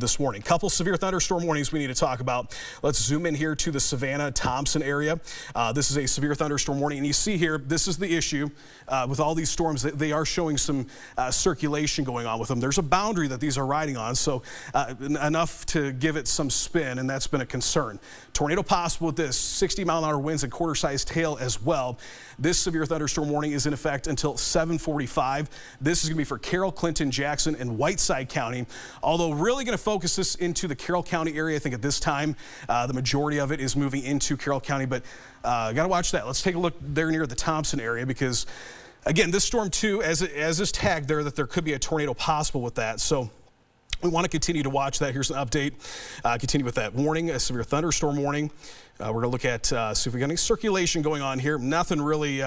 this morning. Couple severe thunderstorm warnings we need to talk about. Let's zoom in here to the Savannah-Thompson area. This is a severe thunderstorm warning, and you see here, this is the issue with all these storms. They are showing some circulation going on with them. There's a boundary that these are riding on, so enough to give it some spin, and that's been a concern. Tornado possible with this, 60-mile-an-hour winds and quarter-sized hail as well. This severe thunderstorm warning is in effect until 7:45. This is going to be for Carroll, Clinton, Jackson, and Whiteside County. Although really going to focus this into the Carroll County area. I think at this time, the majority of it is moving into Carroll County, but got to watch that. Let's take a look there near the Thompson area because, again, this storm too, as is tagged there, that there could be a tornado possible with that. So we want to continue to watch that. Here's an update. Continue with that warning, a severe thunderstorm warning. We're going to look at, see if we got any circulation going on here. Nothing really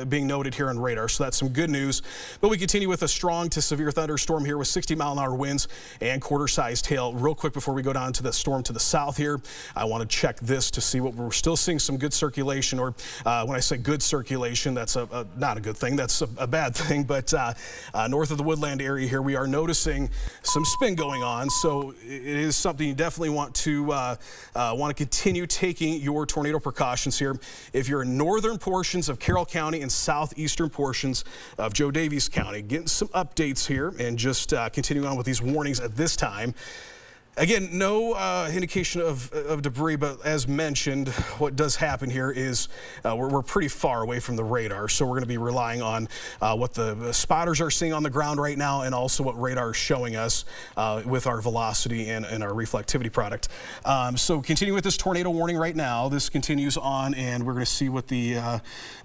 being noted here on radar, so that's some good news. But we continue with a strong to severe thunderstorm here with 60-mile-an-hour winds and quarter-sized hail. Real quick before we go down to the storm to the south here, I want to check this to see what we're still seeing some good circulation, or when I say good circulation, that's not a good thing. That's a bad thing. But north of the Woodland area here, we are noticing some spin going on. So it is something you definitely want to continue taking your tornado precautions here. If you're in northern portions of Carroll County and southeastern portions of Joe Daviess County, getting some updates here and just continuing on with these warnings at this time. Again, no indication of debris, but as mentioned, what does happen here is we're pretty far away from the radar, so we're going to be relying on what the spotters are seeing on the ground right now and also what radar is showing us with our velocity and our reflectivity product. So continuing with this tornado warning right now, this continues on, and we're going to see what the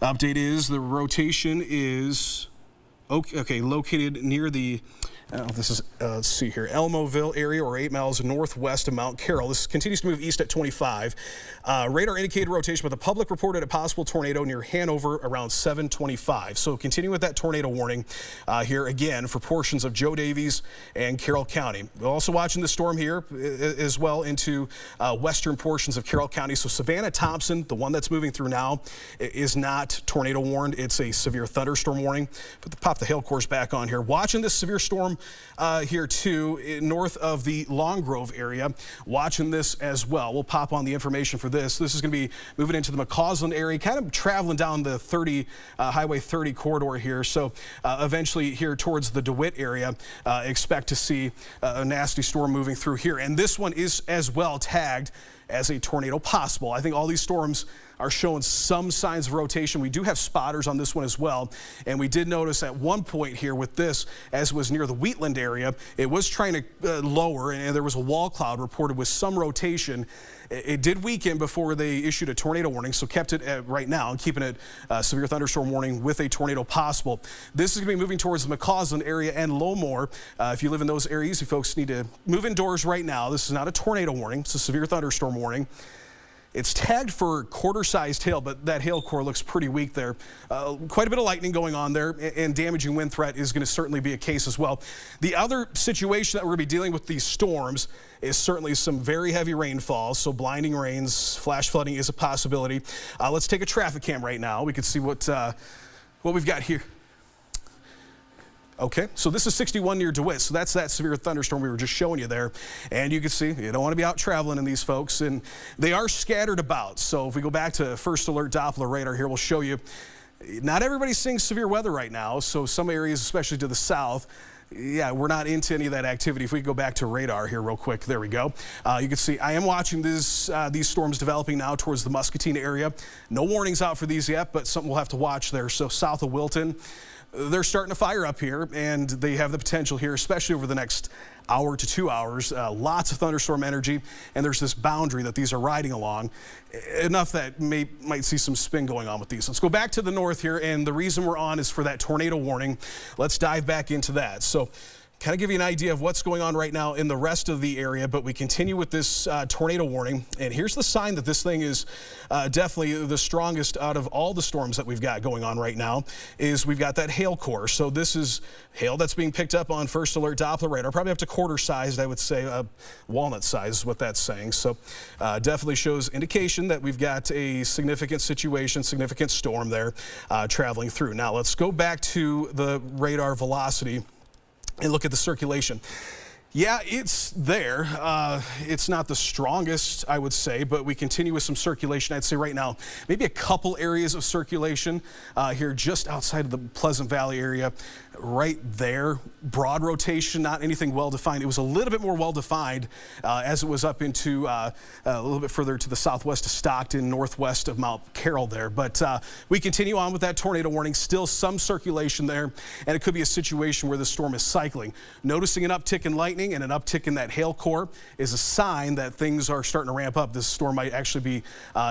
update is. The rotation is okay, located near the this is, let's see here, Elmoville area, or 8 miles northwest of Mount Carroll. This continues to move east at 25. Radar indicated rotation, but the public reported a possible tornado near Hanover around 7:25. So continuing with that tornado warning here again for portions of Joe Daviess and Carroll County. We're also watching the storm here as well into western portions of Carroll County. So Savannah-Thompson, the one that's moving through now, is not tornado warned. It's a severe thunderstorm warning. Pop the hail course back on here. Watching this severe storm here too, north of the Long Grove area. Watching this as well. We'll pop on the information for this. This is going to be moving into the McCausland area, kind of traveling down the Highway 30 corridor here. So eventually here towards the DeWitt area, expect to see a nasty storm moving through here. And this one is as well tagged as a tornado possible. I think all these storms are showing some signs of rotation. We do have spotters on this one as well. And we did notice at one point here with this, as it was near the Wheatland area, it was trying to lower, and there was a wall cloud reported with some rotation. It did weaken before they issued a tornado warning, so kept it at right now, keeping it severe thunderstorm warning with a tornado possible. This is going to be moving towards the McCausland area and Lowmore. If you live in those areas, you folks need to move indoors right now. This is not a tornado warning. It's a severe thunderstorm warning. It's tagged for quarter-sized hail, but that hail core looks pretty weak there. Quite a bit of lightning going on there, and damaging wind threat is going to certainly be a case as well. The other situation that we're going to be dealing with these storms is certainly some very heavy rainfall, so blinding rains, flash flooding is a possibility. Let's take a traffic cam right now. We can see what we've got here. Okay, so this is 61 near DeWitt, so that's that severe thunderstorm we were just showing you there. And you can see, you don't want to be out traveling in these folks, and they are scattered about. So if we go back to first alert Doppler radar here, we'll show you, not everybody's seeing severe weather right now, so some areas, especially to the south, yeah, we're not into any of that activity. If we go back to radar here real quick, there we go. You can see I am watching these storms developing now towards the Muscatine area. No warnings out for these yet, but something we'll have to watch there. So south of Wilton, they're starting to fire up here, and they have the potential here, especially over the next hour to 2 hours. Lots of thunderstorm energy, and there's this boundary that these are riding along. Enough that might see some spin going on with these. Let's go back to the north here, and the reason we're on is for that tornado warning. Let's dive back into that. So kind of give you an idea of what's going on right now in the rest of the area, but we continue with this tornado warning. And here's the sign that this thing is definitely the strongest out of all the storms that we've got going on right now, is we've got that hail core. So this is hail that's being picked up on first alert Doppler radar, probably up to quarter sized, I would say, walnut size is what that's saying. So definitely shows indication that we've got a significant situation, significant storm there traveling through. Now let's go back to the radar velocity and look at the circulation. Yeah, it's there. It's not the strongest, I would say, but we continue with some circulation. I'd say right now, maybe a couple areas of circulation here just outside of the Pleasant Valley area, right there. Broad rotation, not anything well-defined. It was a little bit more well-defined as it was up into a little bit further to the southwest of Stockton, northwest of Mount Carroll there. But we continue on with that tornado warning. Still some circulation there, and it could be a situation where the storm is cycling. Noticing an uptick in lightning and an uptick in that hail core is a sign that things are starting to ramp up. This storm might actually be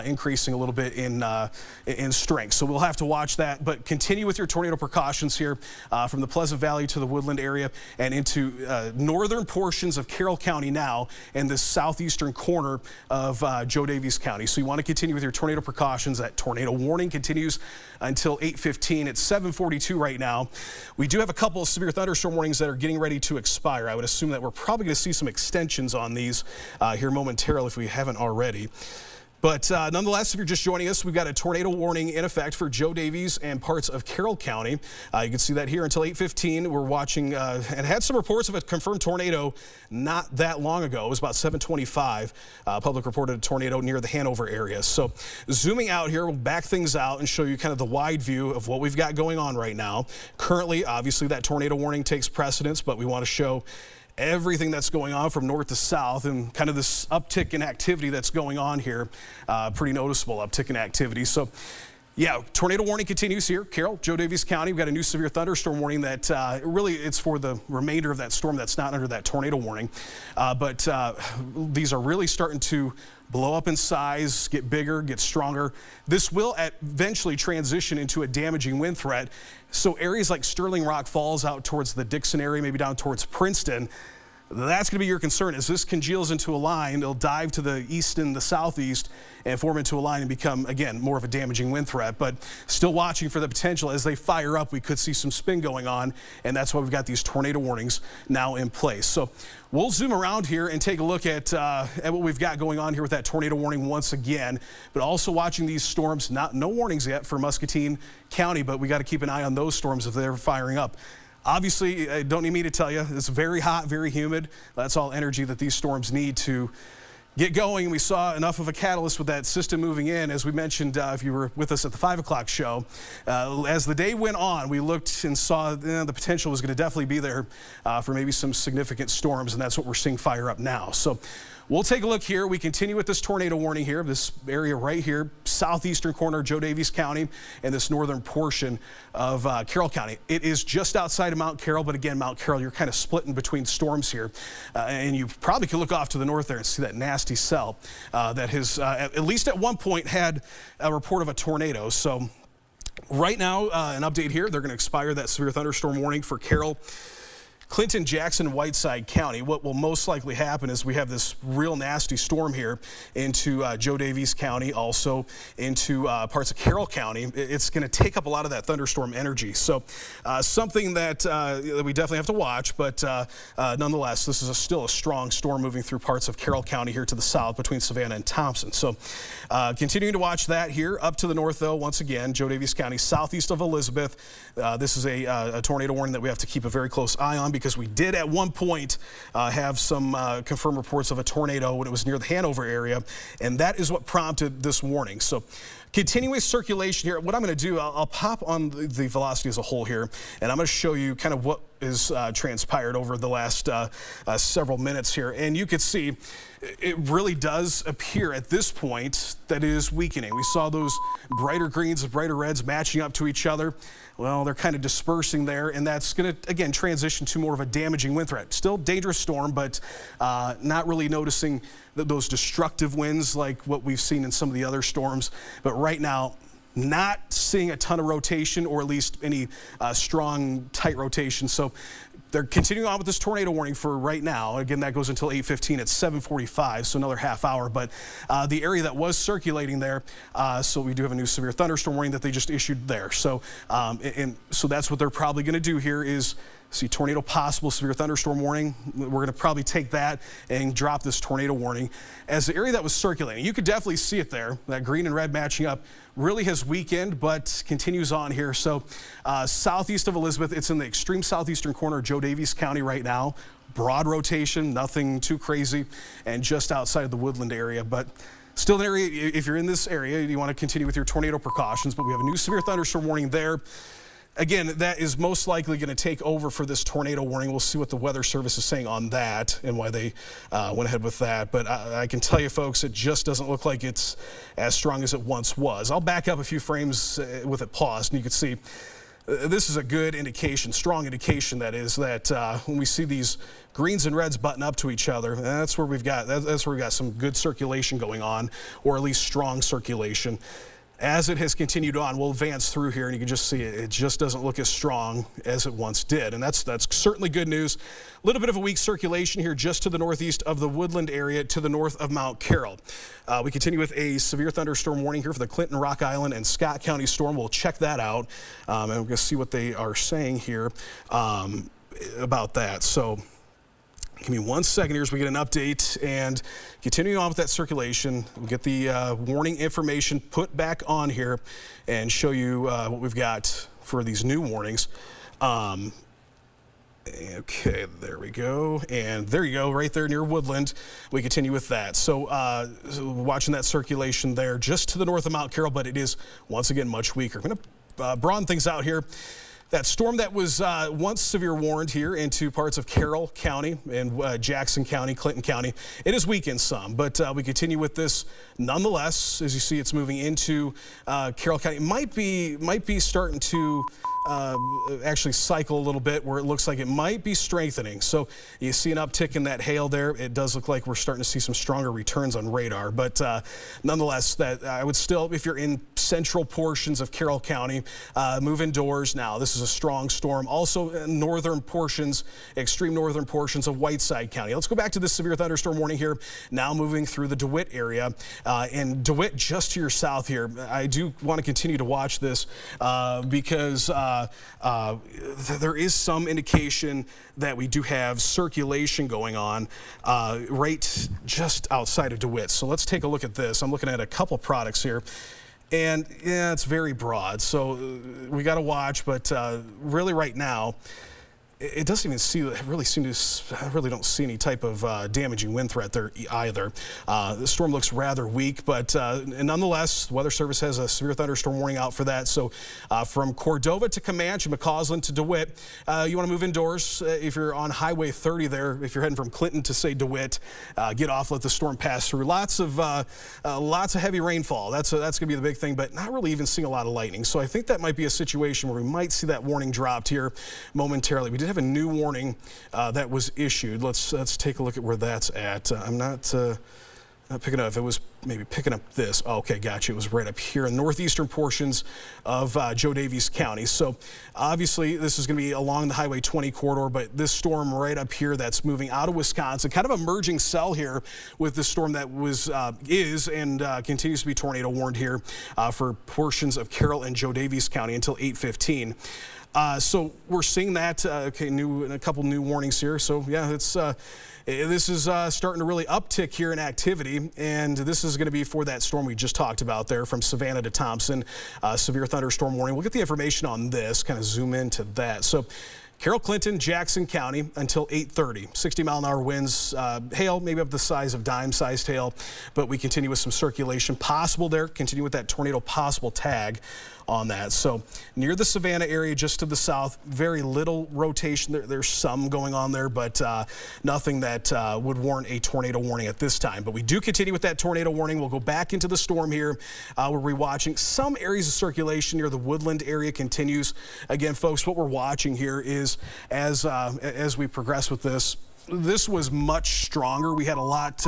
increasing a little bit in strength. So we'll have to watch that, but continue with your tornado precautions here from the Pleasant Valley to the Woodland area and into northern portions of Carroll County now and the southeastern corner of Joe Daviess County. So you want to continue with your tornado precautions. That tornado warning continues until 8:15. It's 7:42 right now. We do have a couple of severe thunderstorm warnings that are getting ready to expire. I would assume that we're probably going to see some extensions on these here momentarily if we haven't already. But nonetheless, if you're just joining us, we've got a tornado warning in effect for Joe Daviess and parts of Carroll County. You can see that here until 8:15. We're watching and had some reports of a confirmed tornado not that long ago. It was about 7:25. Public reported a tornado near the Hanover area. So zooming out here, we'll back things out and show you kind of the wide view of what we've got going on right now. Currently, obviously, that tornado warning takes precedence, but we want to show everything that's going on from north to south and kind of this uptick in activity that's going on here. Pretty noticeable uptick in activity. So yeah, tornado warning continues here. Carroll, Joe Daviess County, we've got a new severe thunderstorm warning that really it's for the remainder of that storm that's not under that tornado warning. But these are really starting to blow up in size, get bigger, get stronger. This will eventually transition into a damaging wind threat. So areas like Sterling Rock Falls out towards the Dixon area, maybe down towards Princeton, that's going to be your concern. As this congeals into a line, it'll dive to the east and the southeast and form into a line and become, again, more of a damaging wind threat. But still watching for the potential. As they fire up, we could see some spin going on, and that's why we've got these tornado warnings now in place. So we'll zoom around here and take a look at what we've got going on here with that tornado warning once again, but also watching these storms. No warnings yet for Muscatine County, but we got to keep an eye on those storms if they're firing up. Obviously, don't need me to tell you, it's very hot, very humid. That's all energy that these storms need to get going. We saw enough of a catalyst with that system moving in. As we mentioned, if you were with us at the 5 o'clock show, as the day went on, we looked and saw the potential was going to definitely be there for maybe some significant storms, and that's what we're seeing fire up now. So we'll take a look here. We continue with this tornado warning here, this area right here, southeastern corner of Joe Daviess County and this northern portion of Carroll County. It is just outside of Mount Carroll, but again, Mount Carroll, you're kind of splitting between storms here. And you probably could look off to the north there and see that nasty cell that has, at least at one point, had a report of a tornado. So right now, an update here, they're going to expire that severe thunderstorm warning for Carroll, Clinton, Jackson, Whiteside County. What will most likely happen is we have this real nasty storm here into Joe Daviess County, also into parts of Carroll County. It's going to take up a lot of that thunderstorm energy. So something that we definitely have to watch, but nonetheless, this is still a strong storm moving through parts of Carroll County here to the south between Savannah and Thompson. So continuing to watch that here. Up to the north, though, once again, Joe Daviess County, southeast of Elizabeth. This is a tornado warning that we have to keep a very close eye on, because we did at one point have some confirmed reports of a tornado when it was near the Hanover area, and that is what prompted this warning. So continuous circulation here. What I'm going to do, I'll pop on the velocity as a whole here, and I'm going to show you kind of what is transpired over the last several minutes here. And you can see it really does appear at this point that it is weakening. We saw those brighter greens and brighter reds matching up to each other. Well, they're kind of dispersing there, and that's going to, again, transition to more of a damaging wind threat. Still dangerous storm, but not really noticing those destructive winds like what we've seen in some of the other storms. But right now, not seeing a ton of rotation, or at least any strong, tight rotation. So they're continuing on with this tornado warning for right now. Again, that goes until 8:15 at 7:45, so another half hour. But the area that was circulating there, so we do have a new severe thunderstorm warning that they just issued there. So, so that's what they're probably going to do here is See tornado possible, severe thunderstorm warning. We're going to probably take that and drop this tornado warning as the area that was circulating. You could definitely see it there. That green and red matching up really has weakened, but continues on here. So southeast of Elizabeth, it's in the extreme southeastern corner of Joe Daviess County right now. Broad rotation, nothing too crazy, and just outside of the Woodland area. But still an area, if you're in this area, you want to continue with your tornado precautions. But we have a new severe thunderstorm warning there. Again, that is most likely going to take over for this tornado warning. We'll see what the Weather Service is saying on that and why they went ahead with that. But I can tell you, folks, it just doesn't look like it's as strong as it once was. I'll back up a few frames with it paused, and you can see this is a good indication, strong indication, that is, that when we see these greens and reds button up to each other, that's where we've got some good circulation going on, or at least strong circulation. As it has continued on, we'll advance through here, and you can just see it just doesn't look as strong as it once did, and that's certainly good news. A little bit of a weak circulation here just to the northeast of the Woodland area, to the north of Mount Carroll. We continue with a severe thunderstorm warning here for the Clinton, Rock Island, and Scott County storm. We'll check that out, and we're going to see what they are saying here about that. So give me 1 second here as we get an update, and continuing on with that circulation, we'll get the warning information put back on here and show you what we've got for these new warnings. Okay, there we go. And there you go, right there near Woodland. We continue with that. So watching that circulation there just to the north of Mount Carroll, but it is once again much weaker. I'm going to broaden things out here. That storm that was once severe warned here into parts of Carroll County and Jackson County, Clinton County, it has weakened some, but we continue with this nonetheless. As you see, it's moving into Carroll County. It might be starting to actually cycle a little bit, where it looks like it might be strengthening. So you see an uptick in that hail there. It does look like we're starting to see some stronger returns on radar, but nonetheless, that I would still, if you're in central portions of Carroll County, move indoors now. This is a strong storm. Also northern portions, extreme northern portions of Whiteside County. Let's go back to this severe thunderstorm warning here, now moving through the DeWitt area. And DeWitt just to your south here. I do want to continue to watch this because there is some indication that we do have circulation going on right just outside of DeWitt. So let's take a look at this. I'm looking at a couple products here. And yeah, it's very broad, so we got to watch, but really right now, it doesn't even I really don't see any type of damaging wind threat there either. The storm looks rather weak, but nonetheless, the Weather Service has a severe thunderstorm warning out for that. So from Cordova to Comanche, McCausland to DeWitt, you want to move indoors. If you're on Highway 30 there, if you're heading from Clinton to, say, DeWitt, get off, let the storm pass through. Lots of heavy rainfall. That's going to be the big thing, but not really even seeing a lot of lightning. So I think that might be a situation where we might see that warning dropped here momentarily. We did have a new warning that was issued. Let's take a look at where that's at. I'm not picking up if it was maybe picking up this. Oh, okay, gotcha. It was right up here in northeastern portions of Joe Daviess County. So obviously this is going to be along the Highway 20 corridor, but this storm right up here that's moving out of Wisconsin, kind of a merging cell here with the storm that continues to be tornado warned here for portions of Carroll and Joe Daviess County until 8:15. So we're seeing that, a couple new warnings here. So yeah, this is starting to really uptick here in activity, and this is going to be for that storm we just talked about there from Savannah to Thompson, severe thunderstorm warning. We'll get the information on this, kind of zoom into that. So Carroll, Clinton, Jackson County until 8:30. 60-mile-an-hour winds, hail maybe up the size of dime-sized hail, but we continue with some circulation possible there. Continue with that tornado possible tag on that. So near the Savannah area, just to the south, very little rotation. There's some going on there, but nothing that would warrant a tornado warning at this time. But we do continue with that tornado warning. We'll go back into the storm here. We're rewatching some areas of circulation near the Woodland area continues. Again, folks, what we're watching here is as we progress with this was much stronger. We had a lot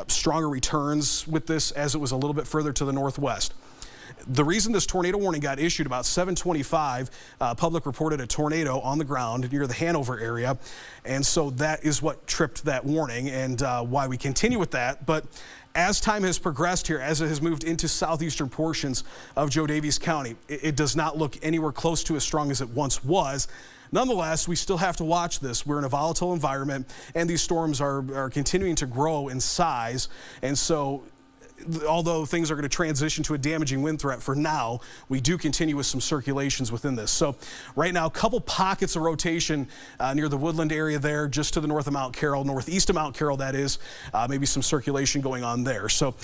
stronger returns with this as it was a little bit further to the northwest. The reason this tornado warning got issued about 7:25, public reported a tornado on the ground near the Hanover area, and so that is what tripped that warning and why we continue with that. But as time has progressed here, as it has moved into southeastern portions of Joe Daviess County, it does not look anywhere close to as strong as it once was. nonetheless, we still have to watch this. We're in a volatile environment, and these storms are continuing to grow in size. And so, although things are going to transition to a damaging wind threat for now, we do continue with some circulations within this. So right now, a couple pockets of rotation near the Woodland area there, just to the north of Mount Carroll, northeast of Mount Carroll, that is, maybe some circulation going on there. So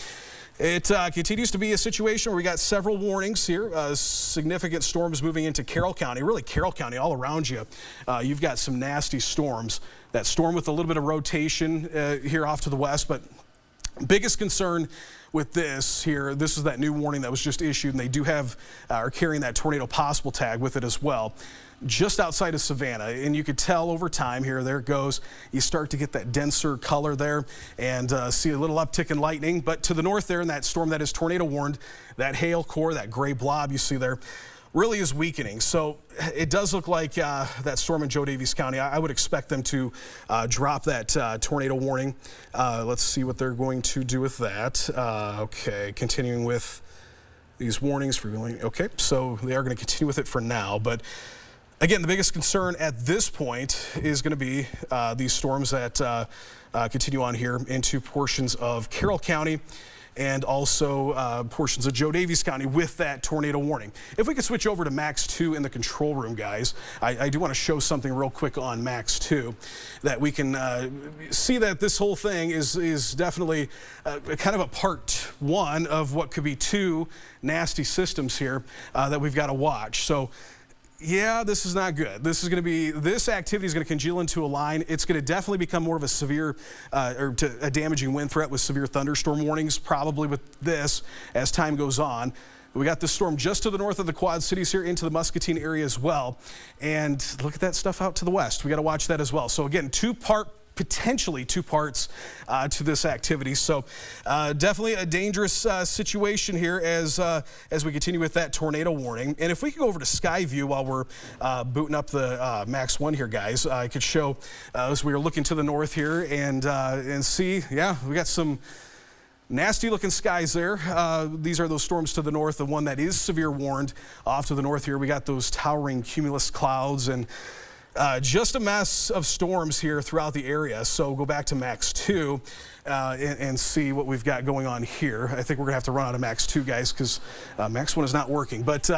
it continues to be a situation where we got several warnings here, significant storms moving into Carroll County, really Carroll County all around you. You've got some nasty storms. That storm with a little bit of rotation here off to the west, but biggest concern with this here, this is that new warning that was just issued, and they do have, are carrying that tornado possible tag with it as well, just outside of Savannah. And you could tell over time here, there it goes, you start to get that denser color there and see a little uptick in lightning. But to the north there in that storm that is tornado warned, that hail core, that gray blob you see there, really is weakening. So it does look like that storm in Joe Daviess County, I would expect them to drop that tornado warning. Let's see what they're going to do with that. Okay, continuing with these warnings for going. Okay, so they are going to continue with it for now. But again, the biggest concern at this point is going to be these storms that continue on here into portions of Carroll County and also portions of Joe Daviess County with that tornado warning. If we could switch over to Max 2 in the control room, guys, I do want to show something real quick on Max 2 that we can see that this whole thing is definitely kind of a part one of what could be two nasty systems here that we've got to watch. So yeah, this is not good. This activity is going to congeal into a line. It's going to definitely become more of a severe or a damaging wind threat with severe thunderstorm warnings, probably with this as time goes on. We got this storm just to the north of the Quad Cities here into the Muscatine area as well. And look at that stuff out to the west. We got to watch that as well. So again, potentially two parts to this activity. So definitely a dangerous situation here as we continue with that tornado warning. And if we could go over to Skyview while we're booting up the Max 1 here, guys, I could show as we are looking to the north here and see, yeah, we got some nasty looking skies there. These are those storms to the north, the one that is severe warned off to the north here. We got those towering cumulus clouds and just a mess of storms here throughout the area. So go back to Max 2 and see what we've got going on here. I think we're gonna have to run out of Max 2, guys, because Max 1 is not working. But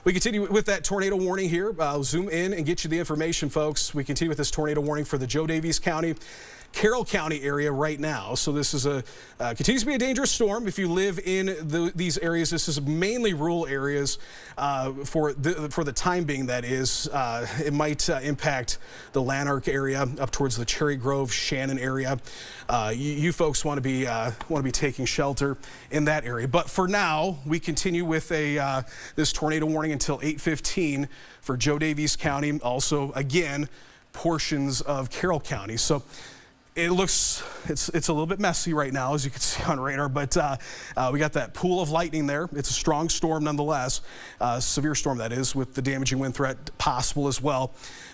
we continue with that tornado warning here. I'll zoom in and get you the information, folks. We continue with this tornado warning for the Joe Daviess County, Carroll County area right now. So this is continues to be a dangerous storm. If you live in these areas, this is mainly rural areas for the time being. That is, it might impact the Lanark area up towards the Cherry Grove, Shannon area. You folks want to be taking shelter in that area. But for now, we continue with this tornado warning until 8:15 for Joe Daviess County. Also, again, portions of Carroll County. So it looks, it's a little bit messy right now, as you can see on radar, but we got that pool of lightning there. It's a strong storm nonetheless, severe storm that is, with the damaging wind threat possible as well.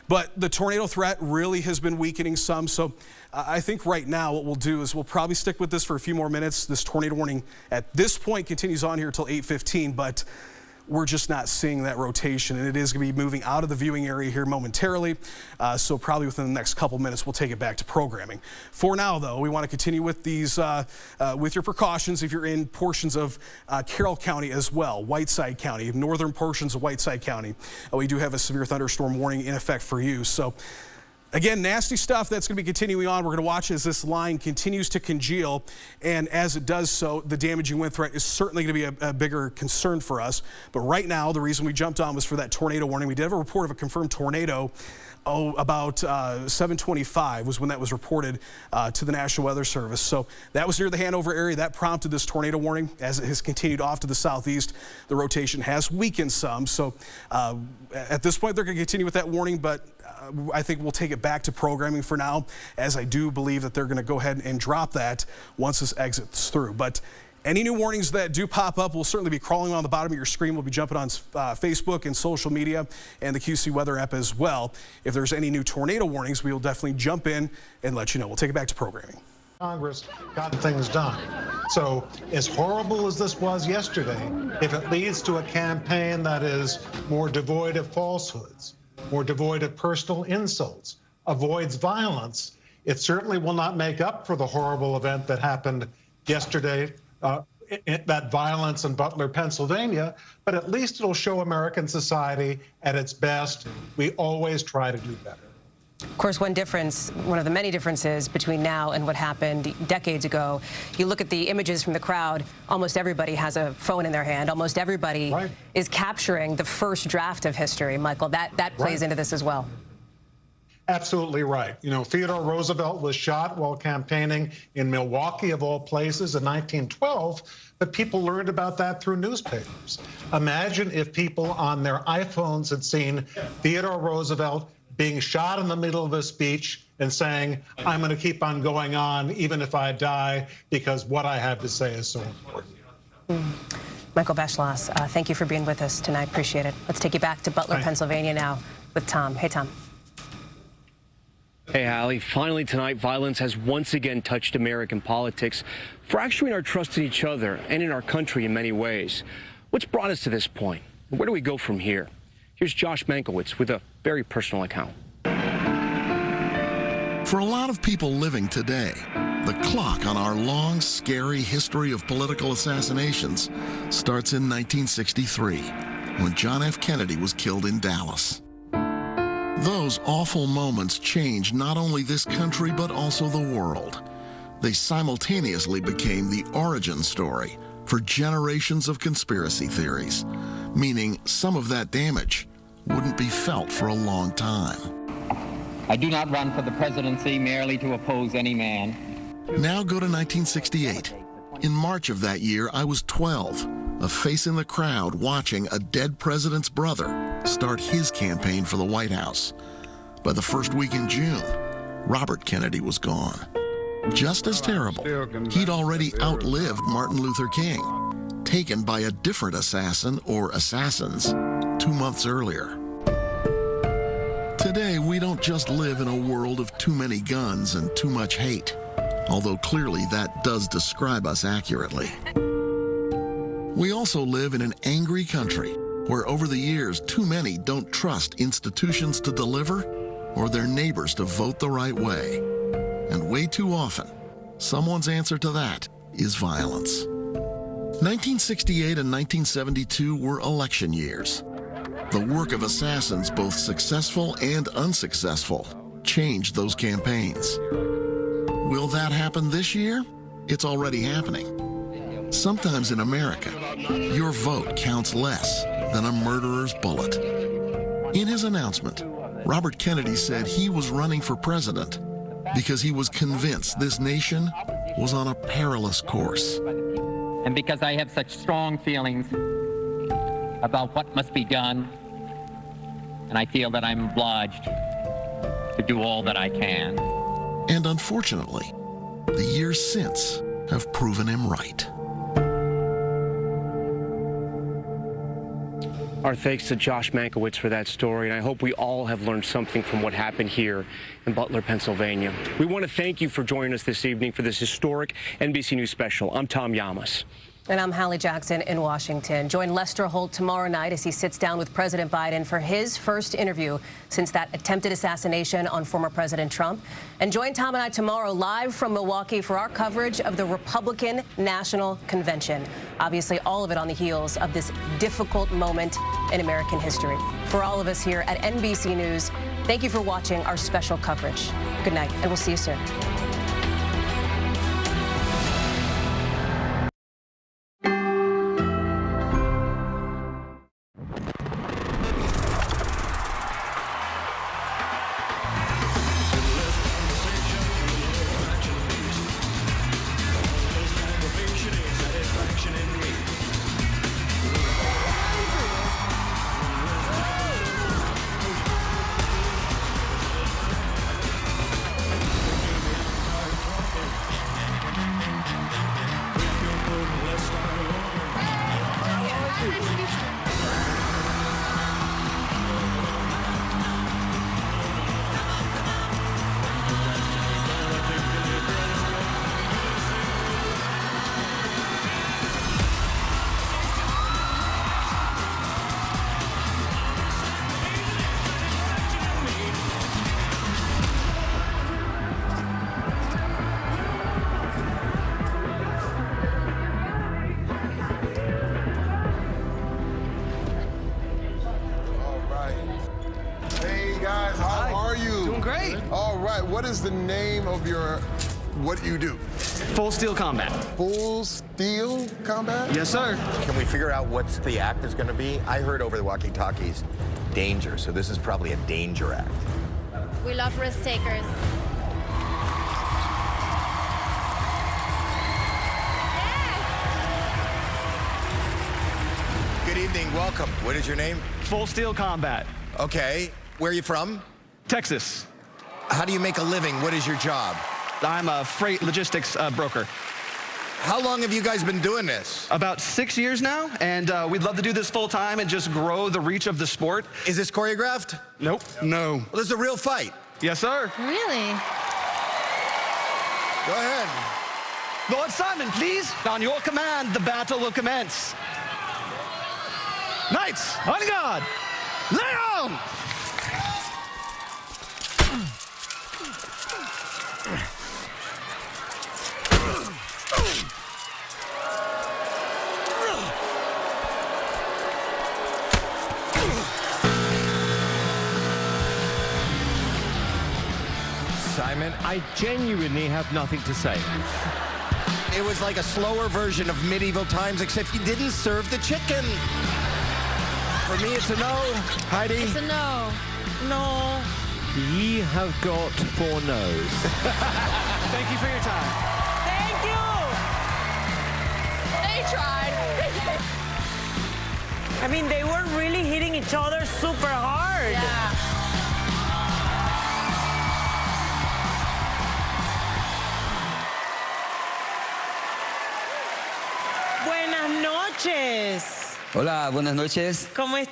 But the tornado threat really has been weakening some, so I think right now what we'll do is we'll probably stick with this for a few more minutes. This tornado warning at this point continues on here until 8:15, but we're just not seeing that rotation, and it is going to be moving out of the viewing area here momentarily. So probably within the next couple minutes, we'll take it back to programming. For now, though, we want to continue with these, with your precautions if you're in portions of Carroll County as well, Whiteside County, northern portions of Whiteside County. We do have a severe thunderstorm warning in effect for you. So again, nasty stuff that's going to be continuing on. We're going to watch as this line continues to congeal, and as it does so, the damaging wind threat is certainly going to be a bigger concern for us. But right now, the reason we jumped on was for that tornado warning. We did have a report of a confirmed tornado. About 7:25 was when that was reported to the National Weather Service. So that was near the Hanover area. That prompted this tornado warning. As it has continued off to the southeast, the rotation has weakened some. So at this point, they're going to continue with that warning, but I think we'll take it back to programming for now, as I do believe that they're going to go ahead and drop that once this exits through. But any new warnings that do pop up will certainly be crawling on the bottom of your screen. We'll be jumping on Facebook and social media and the QC weather app as well. If there's any new tornado warnings, we will definitely jump in and let you know. We'll take it back to programming. Congress got things done. So as horrible as this was yesterday, if it leads to a campaign that is more devoid of falsehoods, more devoid of personal insults, avoids violence, it certainly will not make up for the horrible event that happened yesterday, that violence in Butler, Pennsylvania, but at least it'll show American society at its best. We always try to do better. Of course, one difference, one of the many differences between now and what happened decades ago, you look at the images from the crowd, almost everybody has a phone in their hand. Almost everybody is capturing the first draft of history, Michael. That plays into this as well. Absolutely right. You know, Theodore Roosevelt was shot while campaigning in Milwaukee, of all places, in 1912, but people learned about that through newspapers. Imagine if people on their iPhones had seen Theodore Roosevelt being shot in the middle of a speech and saying, I'm going to keep on going on even if I die because what I have to say is so important. Michael Beschloss, thank you for being with us tonight. Appreciate it. Let's take you back to Butler, Pennsylvania now with Tom. Hey, Tom. Hey, Hallie. Finally tonight, violence has once again touched American politics, fracturing our trust in each other and in our country in many ways. What's brought us to this point? Where do we go from here? Here's Josh Mankiewicz with a very personal account. For a lot of people living today, the clock on our long, scary history of political assassinations starts in 1963, when John F. Kennedy was killed in Dallas. Those awful moments changed not only this country, but also the world. They simultaneously became the origin story for generations of conspiracy theories, meaning some of that damage wouldn't be felt for a long time. I do not run for the presidency merely to oppose any man. Now go to 1968. In March of that year, I was 12, a face in the crowd watching a dead president's brother start his campaign for the White House. By the first week in June, Robert Kennedy was gone. Just as terrible, he'd already outlived Martin Luther King, taken by a different assassin or assassins 2 months earlier. Today, we don't just live in a world of too many guns and too much hate, although clearly that does describe us accurately. We also live in an angry country where over the years too many don't trust institutions to deliver or their neighbors to vote the right way. And way too often, someone's answer to that is violence. 1968 and 1972 were election years. The work of assassins, both successful and unsuccessful, changed those campaigns. Will that happen this year? It's already happening. Sometimes in America, your vote counts less than a murderer's bullet. In his announcement, Robert Kennedy said he was running for president because he was convinced this nation was on a perilous course. And because I have such strong feelings about what must be done, and I feel that I'm obliged to do all that I can. And unfortunately, the years since have proven him right. Our thanks to Josh Mankiewicz for that story, and I hope we all have learned something from what happened here in Butler, Pennsylvania. We want to thank you for joining us this evening for this historic NBC News special. I'm Tom Llamas. And I'm Hallie Jackson in Washington. Join Lester Holt tomorrow night as he sits down with President Biden for his first interview since that attempted assassination on former President Trump. And join Tom and I tomorrow live from Milwaukee for our coverage of the Republican National Convention. Obviously, all of it on the heels of this difficult moment in American history. For all of us here at NBC News, thank you for watching our special coverage. Good night, and we'll see you soon. what is the name of what you do? Full Steel Combat. Full Steel Combat? Yes, sir. Can we figure out what the act is going to be? I heard over the walkie-talkies, danger, so this is probably a danger act. We love risk takers. Good evening, welcome. What is your name? Full Steel Combat. Okay, where are you from? Texas. How do you make a living? What is your job? I'm a freight logistics broker. How long have you guys been doing this? About 6 years now, and we'd love to do this full time and just grow the reach of the sport. Is this choreographed? Nope. No. Well, this is a real fight. Yes, sir. Really? Go ahead. Lord Simon, please. On your command, the battle will commence. Knights, on guard. Lay on! Simon, I genuinely have nothing to say. it was like a slower version of medieval times, except you didn't serve the chicken. For me, it's a no. Heidi? It's a no. No. Ye have got 4 no's. Thank you for your time. Thank you. They tried. I mean, they were really hitting each other super hard. Yeah. Buenas noches. Hola, buenas noches. ¿Cómo estás?